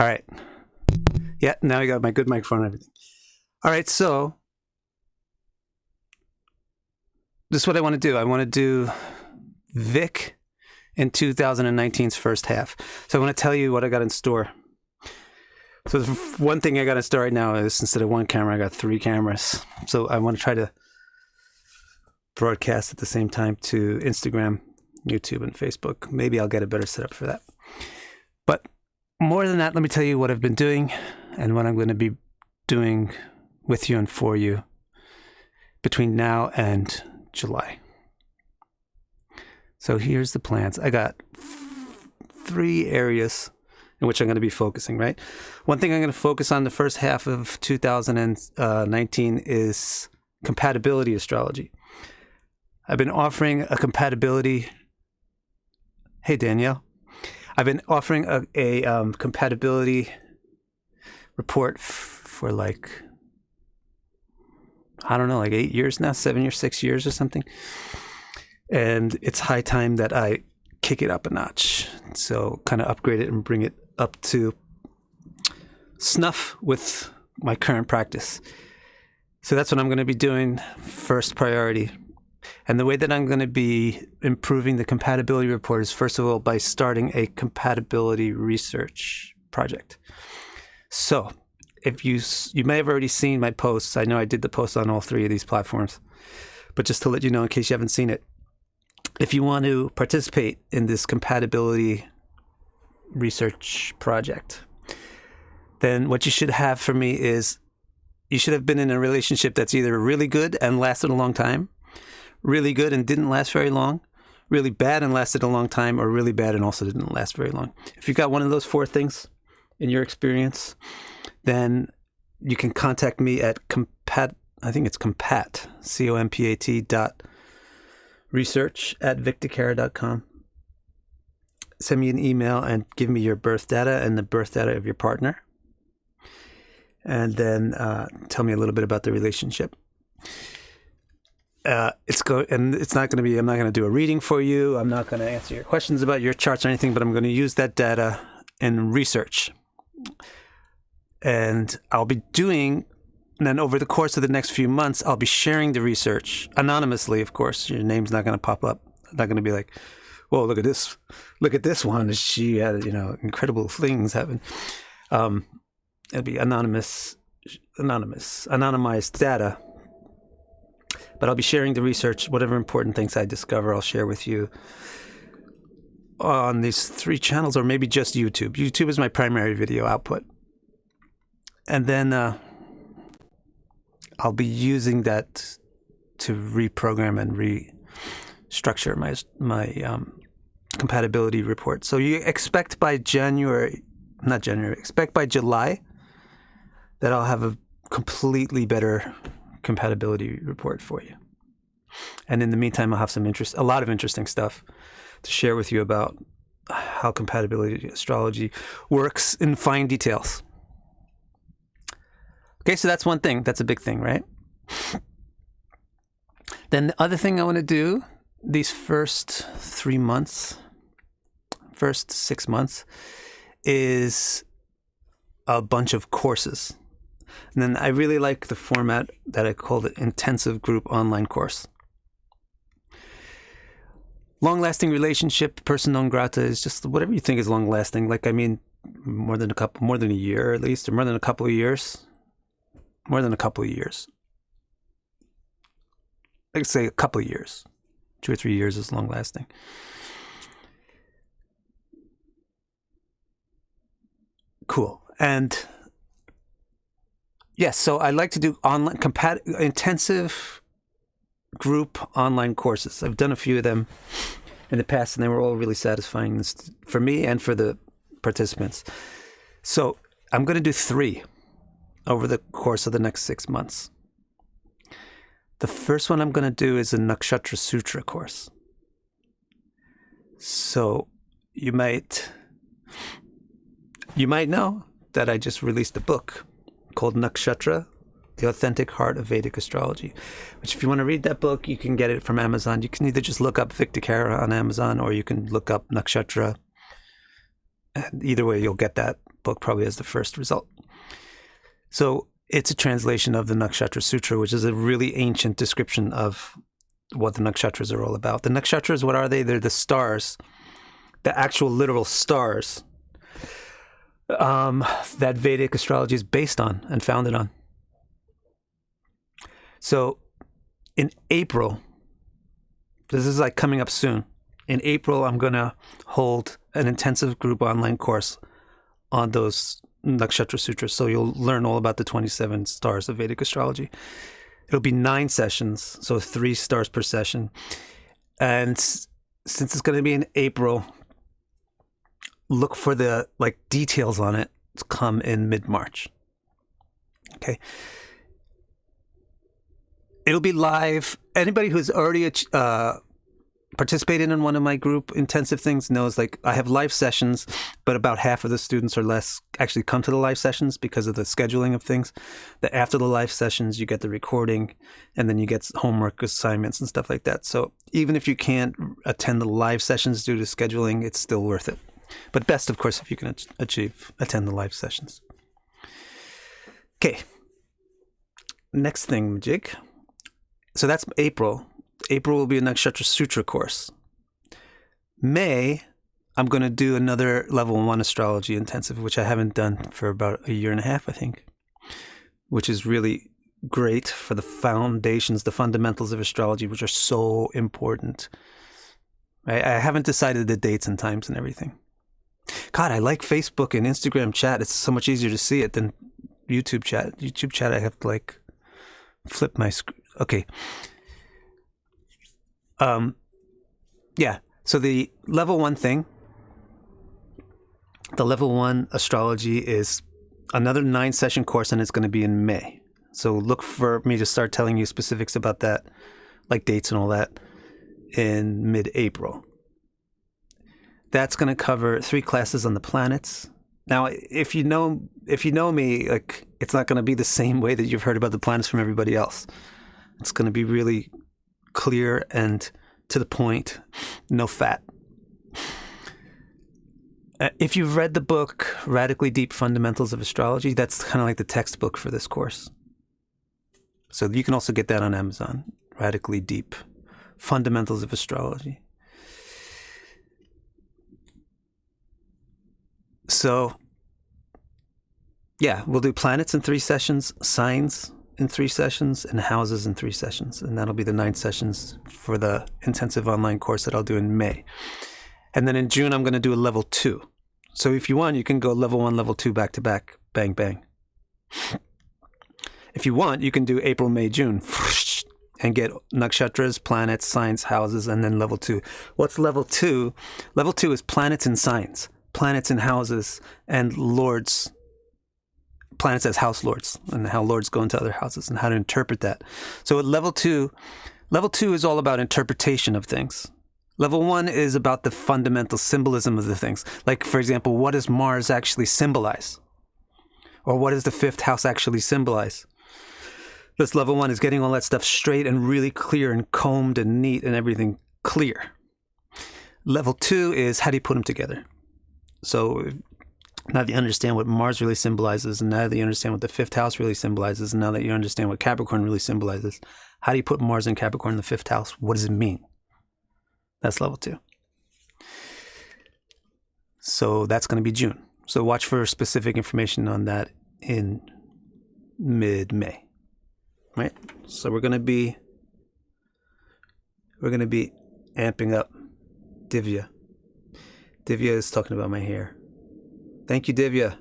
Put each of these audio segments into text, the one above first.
All right. Yeah, now I got my good microphone and everything. All right, so this is what I want to do. I want to do Vic in 2019's first half. So I want to tell you what I got in store. So the one thing I got in store right now is instead of one camera, I got 3 cameras. So I want to try to broadcast at the same time to Instagram, YouTube, and Facebook. Maybe I'll get a better setup for that. But more than that, let me tell you what I've been doing and what I'm going to be doing with you and for you between now and July. So here's the plans. I got 3 areas in which I'm going to be focusing, right? One thing I'm going to focus on the first half of 2019 is compatibility astrology. I've been offering a compatibility. Hey, Danielle. I've been offering a compatibility report for like 8 years now, 7 or 6 years or something. And it's high time that I kick it up a notch. So kind of upgrade it and bring it up to snuff with my current practice. So that's what I'm going to be doing first priority. And the way that I'm going to be improving the compatibility report is, first of all, by starting a compatibility research project. So if you may have already seen my posts. I know I did the post on all 3 of these platforms. But just to let you know, in case you haven't seen it, if you want to participate in this compatibility research project, then what you should have for me is you should have been in a relationship that's either really good and lasted a long time, really good and didn't last very long, really bad and lasted a long time, or really bad and also didn't last very long. If you've got one of those 4 things in your experience, then you can contact me at compat, compat.research@victorcara.com. Send me an email and give me your birth data and the birth data of your partner. And then tell me a little bit about the relationship. I'm not going to do a reading for you. I'm not going to answer your questions about your charts or anything, but I'm going to use that data in research. And then over the course of the next few months, I'll be sharing the research anonymously, of course. Your name's not going to pop up. I'm not going to be like, whoa, look at this one. She had, incredible things happen. It'll be anonymized data. But I'll be sharing the research, whatever important things I discover, I'll share with you on these 3 channels, or maybe just YouTube. YouTube is my primary video output. And then I'll be using that to reprogram and restructure my compatibility report. So you expect by July that I'll have a completely better compatibility report for you. And in the meantime, I'll have a lot of interesting stuff to share with you about how compatibility astrology works in fine details. Okay, so that's one thing. That's a big thing, right? Then the other thing I want to do these first 6 months, is a bunch of courses. And then I really like the format that I call the intensive group online course. Long-lasting relationship, person non grata is just whatever you think is long-lasting. More than a year at least, or more than a couple of years. More than a couple of years. I'd say a couple of years. 2 or 3 years is long-lasting. Cool. And yes, so I like to do online intensive group online courses. I've done a few of them in the past, and they were all really satisfying for me and for the participants. So I'm going to do 3 over the course of the next 6 months. The first one I'm going to do is a Nakshatra Sutra course. So you might know that I just released a book called Nakshatra, The Authentic Heart of Vedic Astrology, which if you want to read that book, you can get it from Amazon. You can either just look up Victor Cara on Amazon, or you can look up Nakshatra. And either way, you'll get that book probably as the first result. So it's a translation of the Nakshatra Sutra, which is a really ancient description of what the nakshatras are all about. The nakshatras, what are they? They're the stars, the actual literal stars that Vedic astrology is based on and founded on. So in April, this is like coming up soon. In April, I'm going to hold an intensive group online course on those Nakshatra Sutras. So you'll learn all about the 27 stars of Vedic astrology. It'll be 9 sessions, so 3 stars per session. And since it's going to be in April, look for the details on it to come in mid-March. Okay. It'll be live. Anybody who's already participated in one of my group intensive things knows I have live sessions, but about half of the students or less actually come to the live sessions because of the scheduling of things. That after the live sessions, you get the recording and then you get homework assignments and stuff like that. So even if you can't attend the live sessions due to scheduling, it's still worth it. But best, of course, if you can attend the live sessions. Okay. Next thing, Jig. So that's April. April will be a Nakshatra Sutra course. May, I'm going to do another level 1 astrology intensive, which I haven't done for about a year and a half, I think, which is really great for the foundations, the fundamentals of astrology, which are so important. I haven't decided the dates and times and everything. God, I like Facebook and Instagram chat. It's so much easier to see it than YouTube chat. YouTube chat, I have to flip my screen. Okay. Yeah. So the level 1 thing, the level 1 astrology is another 9-session course, and it's going to be in May. So look for me to start telling you specifics about that, like dates and all that, in mid-April. That's going to cover 3 classes on the planets. Now, if you know me, it's not going to be the same way that you've heard about the planets from everybody else. It's going to be really clear and to the point, no fat. If you've read the book, Radically Deep Fundamentals of Astrology, that's kind of like the textbook for this course. So you can also get that on Amazon, Radically Deep Fundamentals of Astrology. So, yeah, we'll do planets in 3 sessions, signs in 3 sessions, and houses in 3 sessions. And that'll be the 9 sessions for the intensive online course that I'll do in May. And then in June, I'm going to do a level 2. So if you want, you can go level 1, level 2, back to back, bang, bang. If you want, you can do April, May, June, and get nakshatras, planets, signs, houses, and then level 2. What's level 2? Level 2 is planets and signs, planets and houses, and lords. Planets as house lords, and how lords go into other houses, and how to interpret that. So at level 2 is all about interpretation of things. Level 1 is about the fundamental symbolism of the things. Like, for example, what does Mars actually symbolize? Or what does the 5th house actually symbolize? This level 1 is getting all that stuff straight and really clear and combed and neat and everything clear. Level 2 is how do you put them together? So now that you understand what Mars really symbolizes, and now that you understand what the 5th house really symbolizes, and now that you understand what Capricorn really symbolizes, how do you put Mars and Capricorn in the 5th house? What does it mean? That's level 2. So that's going to be June. So watch for specific information on that in mid-May. Right? So we're going to be amping up Divya. Divya is talking about my hair. Thank you, Divya.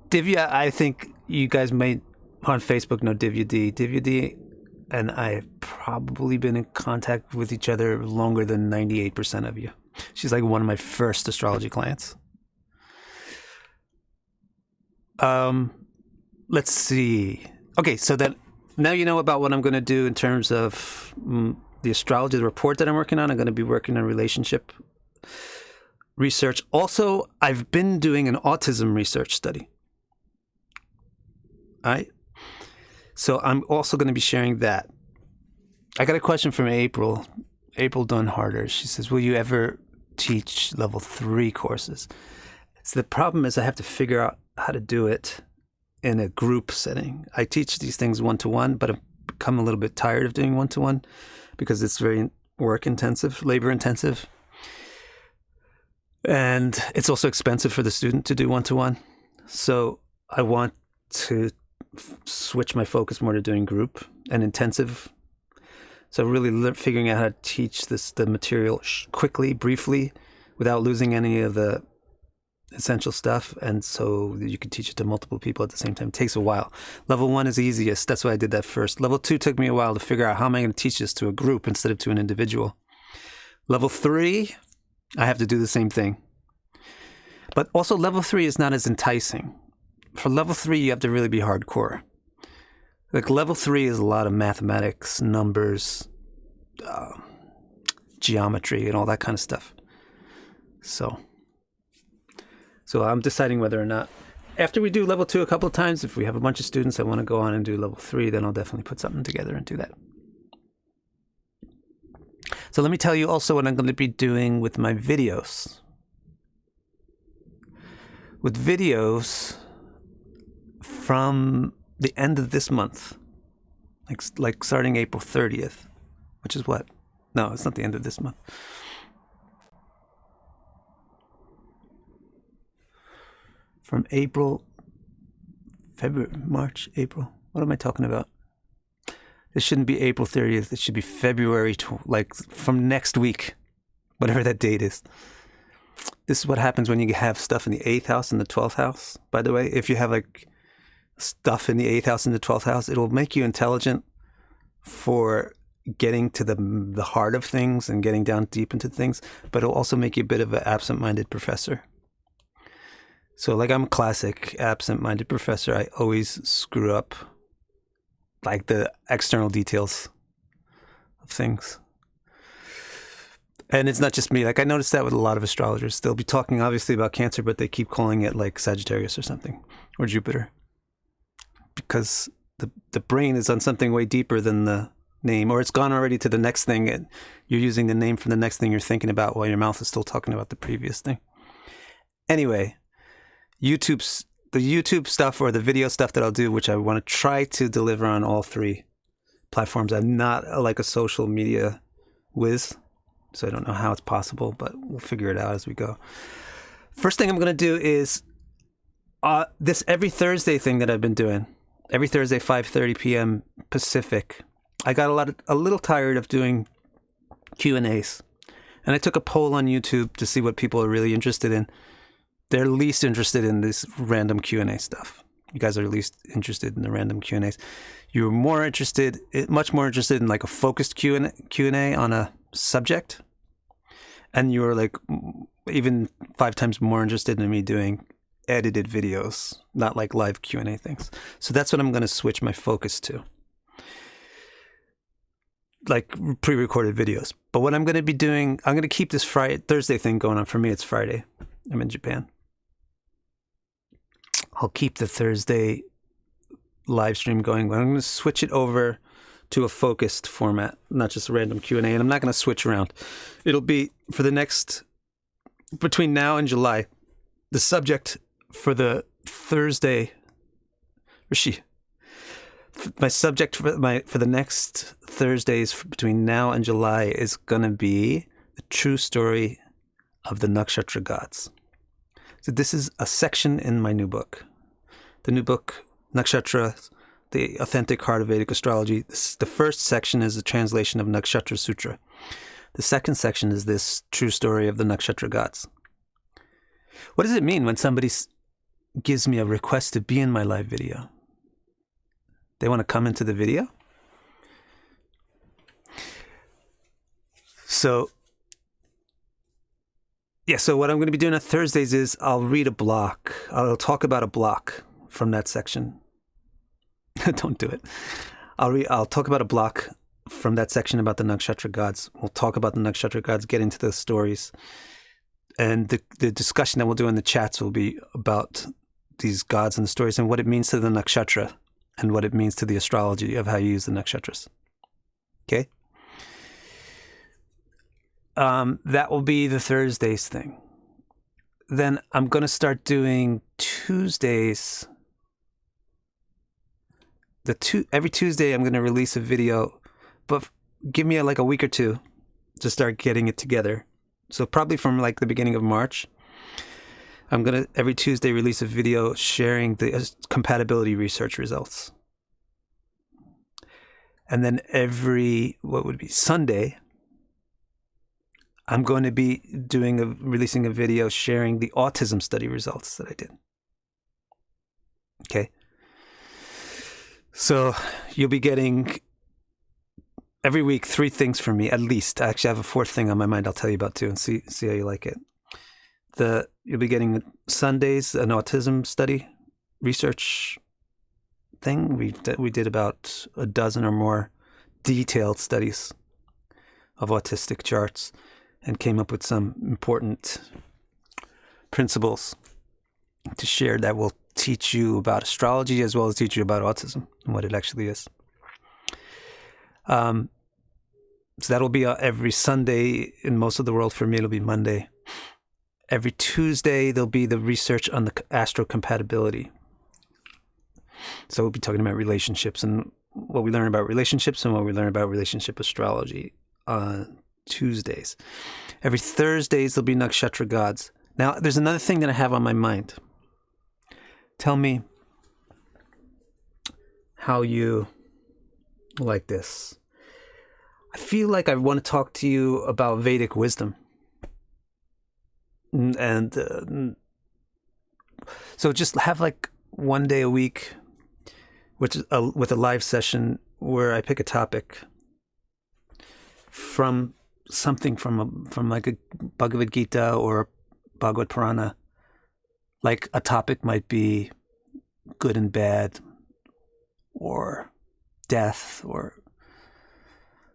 Divya, I think you guys might on Facebook know Divya D. Divya D and I have probably been in contact with each other longer than 98% of you. She's like one of my first astrology clients. Let's see. Okay, so then now you know about what I'm going to do in terms of the astrology, the report that I'm working on. I'm going to be working on relationship research. Also, I've been doing an autism research study. All right. So I'm also going to be sharing that. I got a question from April Dunn Harder. She says, will you ever teach level 3 courses? So the problem is I have to figure out how to do it in a group setting. I teach these things one-to-one, but I've become a little bit tired of doing one-to-one because it's very work-intensive, labor-intensive. And it's also expensive for the student to do one-to-one. So I want to switch my focus more to doing group and intensive. So really figuring out how to teach the material quickly, briefly, without losing any of the essential stuff, and so you can teach it to multiple people at the same time. It takes a while. Level 1 is easiest. That's why I did that first. Level 2 took me a while to figure out how am I going to teach this to a group instead of to an individual. Level 3, I have to do the same thing. But also level 3 is not as enticing. For level 3, you have to really be hardcore. Like level 3 is a lot of mathematics, numbers, geometry, and all that kind of stuff. So I'm deciding whether or not, after we do level 2 a couple of times, if we have a bunch of students that want to go on and do level 3, then I'll definitely put something together and do that. So let me tell you also what I'm going to be doing with my videos. With videos from the end of this month, like starting April 30th, which is what? No, it's not the end of this month. From April, February, March, April. What am I talking about? This shouldn't be April 30th. It should be February, like from next week, whatever that date is. This is what happens when you have stuff in the 8th house and the 12th house. By the way, if you have like stuff in the 8th house and the 12th house, it will make you intelligent for getting to the heart of things and getting down deep into things, but it'll also make you a bit of an absent-minded professor. So like I'm a classic absent-minded professor. I always screw up like the external details of things. And it's not just me. Like I noticed that with a lot of astrologers. They'll be talking obviously about Cancer, but they keep calling it like Sagittarius or something, or Jupiter. Because the brain is on something way deeper than the name, or it's gone already to the next thing, and you're using the name for the next thing you're thinking about while your mouth is still talking about the previous thing. Anyway, the YouTube stuff or the video stuff that I'll do, which I want to try to deliver on all 3 platforms. I'm not like a social media whiz, so I don't know how it's possible, but we'll figure it out as we go. First thing I'm going to do is this every Thursday thing that I've been doing. Every Thursday, 5:30 p.m. Pacific. I got a little tired of doing Q&As. And I took a poll on YouTube to see what people are really interested in. They're least interested in this random Q&A stuff. You guys are least interested in the random Q&As. You're much more interested in like a focused Q&A on a subject. And you're like even 5 times more interested in me doing edited videos, not like live Q&A things. So that's what I'm going to switch my focus to. Like pre-recorded videos. But what I'm going to be doing, I'm going to keep this Thursday thing going on. For me, it's Friday. I'm in Japan. I'll keep the Thursday live stream going, but I'm going to switch it over to a focused format, not just a random Q&A, and I'm not going to switch around. It'll be for the next, between now and July, the subject for the Thursday, my subject for the next Thursdays between now and July is going to be the true story of the nakshatra gods. So this is a section in my new book. The new book, Nakshatra, The Authentic Heart of Vedic Astrology. The first section is a translation of Nakshatra Sutra. The second section is this true story of the nakshatra gods. What does it mean when somebody gives me a request to be in my live video? They want to come into the video? So what I'm going to be doing on Thursdays is I'll read a block. I'll talk about a block from that section. Don't do it. I'll talk about a block from that section about the nakshatra gods. We'll talk about the nakshatra gods, get into the stories. And the discussion that we'll do in the chats will be about these gods and the stories and what it means to the nakshatra and what it means to the astrology of how you use the nakshatras. Okay? That will be the Thursdays thing. then I'm going to start doing Tuesdays. Every Tuesday I'm going to release a video, but give me like a week or two to start getting it together. So probably from like the beginning of March, I'm going to every Tuesday release a video sharing the compatibility research results. And then every, Sunday, I'm going to be releasing a video sharing the autism study results that I did. Okay. So you'll be getting every week 3 things from me, at least. I actually have a 4th thing on my mind I'll tell you about too, and see how you like it. You'll be getting Sundays, an autism study research thing. We did about a dozen or more detailed studies of autistic charts and came up with some important principles to share that will teach you about astrology as well as teach you about autism and what it actually is. So that'll be every Sunday in most of the world. For me, it'll be Monday. Every Tuesday, there'll be the research on the astrocompatibility. So we'll be talking about relationships and what we learn about relationships and what we learn about relationship astrology on Tuesdays. Every Thursdays, there'll be nakshatra gods. Now, there's another thing that I have on my mind. Tell me how you like this. I feel like I want to talk to you about Vedic wisdom. And so just have like one day a week, which is with a live session where I pick a topic from something from like a Bhagavad Gita or Bhagavad Purana. Like a topic might be good and bad, or death, or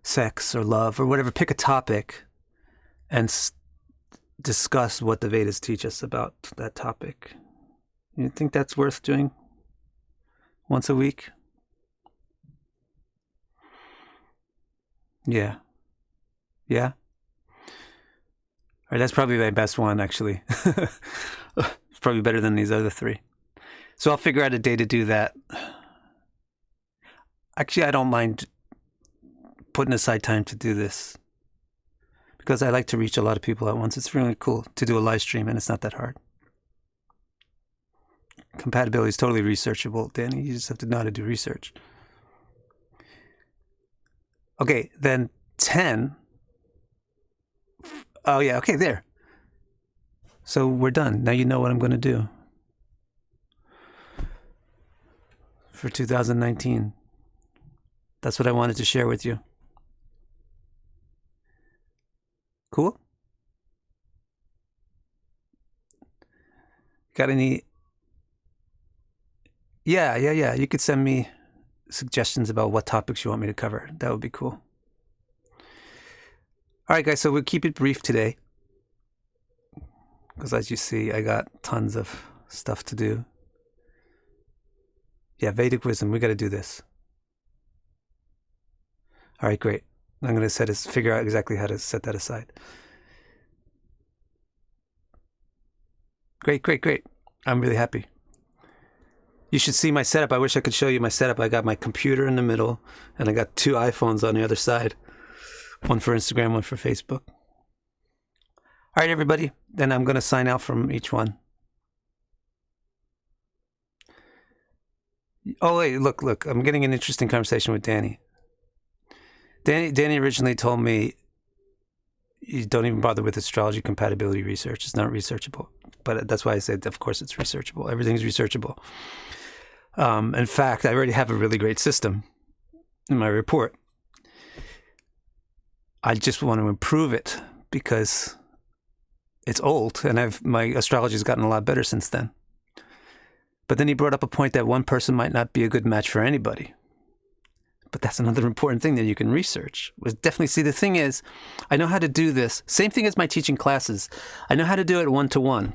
sex, or love, or whatever. Pick a topic and discuss what the Vedas teach us about that topic. You think that's worth doing once a week? Yeah. Yeah? All right, that's probably my best one, actually. It's probably better than these other 3. So I'll figure out a day to do that. Actually, I don't mind putting aside time to do this because I like to reach a lot of people at once. It's really cool to do a live stream, and it's not that hard. Compatibility is totally researchable, Danny. You just have to know how to do research. Okay, then 10. Oh, yeah, okay, there. So we're done. Now you know what I'm going to do for 2019. That's what I wanted to share with you. Cool? Got any? Yeah. You could send me suggestions about what topics you want me to cover. That would be cool. All right, guys, so we'll keep it brief today because, as you see, I got tons of stuff to do. Yeah, Vedic wisdom, we got to do this. All right, great. I'm going to figure out exactly how to set that aside. Great. I'm really happy. You should see my setup. I wish I could show you my setup. I got my computer in the middle, and I got 2 iPhones on the other side. One for Instagram, one for Facebook. All right, everybody. Then I'm going to sign out from each one. Oh, wait, look. I'm getting an interesting conversation with Danny. Danny originally told me, you don't even bother with astrology compatibility research. It's not researchable. But that's why I said, of course, it's researchable. Everything's researchable. In fact, I already have a really great system in my report. I just want to improve it because it's old and my astrology has gotten a lot better since then. But then he brought up a point that one person might not be a good match for anybody. But that's another important thing that you can research. Definitely, see, the thing is, I know how to do this. Same thing as my teaching classes. I know how to do it 1-to-1.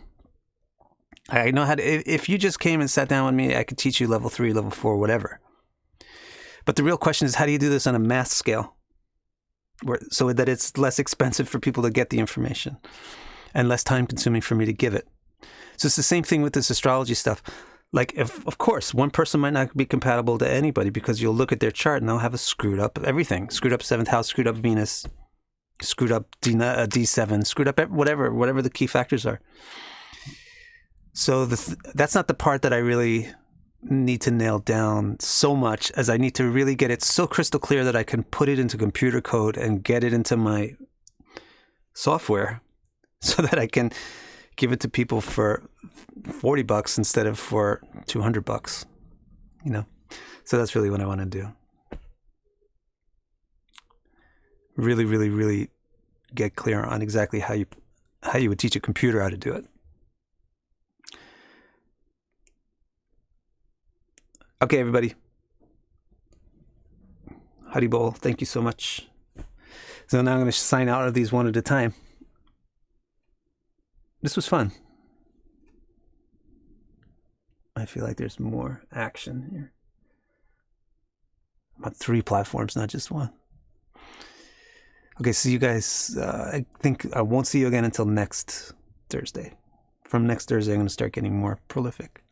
I know how to, if you just came and sat down with me, I could teach you level 3, level 4, whatever. But the real question is, how do you do this on a mass scale? So that it's less expensive for people to get the information and less time consuming for me to give it. So it's the same thing with this astrology stuff. Like, if, of course, one person might not be compatible to anybody because you'll look at their chart and they'll have a screwed up everything. Screwed up 7th house, screwed up Venus, screwed up D7, screwed up whatever the key factors are. So that's not the part that I really need to nail down so much as I need to really get it so crystal clear that I can put it into computer code and get it into my software so that I can give it to people for $40 instead of for $200, you know? So that's really what I want to do. Really, really, really get clear on exactly how you would teach a computer how to do it. Okay, everybody. Hari Bol, thank you so much. So now I'm going to sign out of these one at a time. This was fun. I feel like there's more action here. I'm on 3 platforms, not just one. Okay, see you guys. I think I won't see you again until next Thursday. From next Thursday, I'm going to start getting more prolific.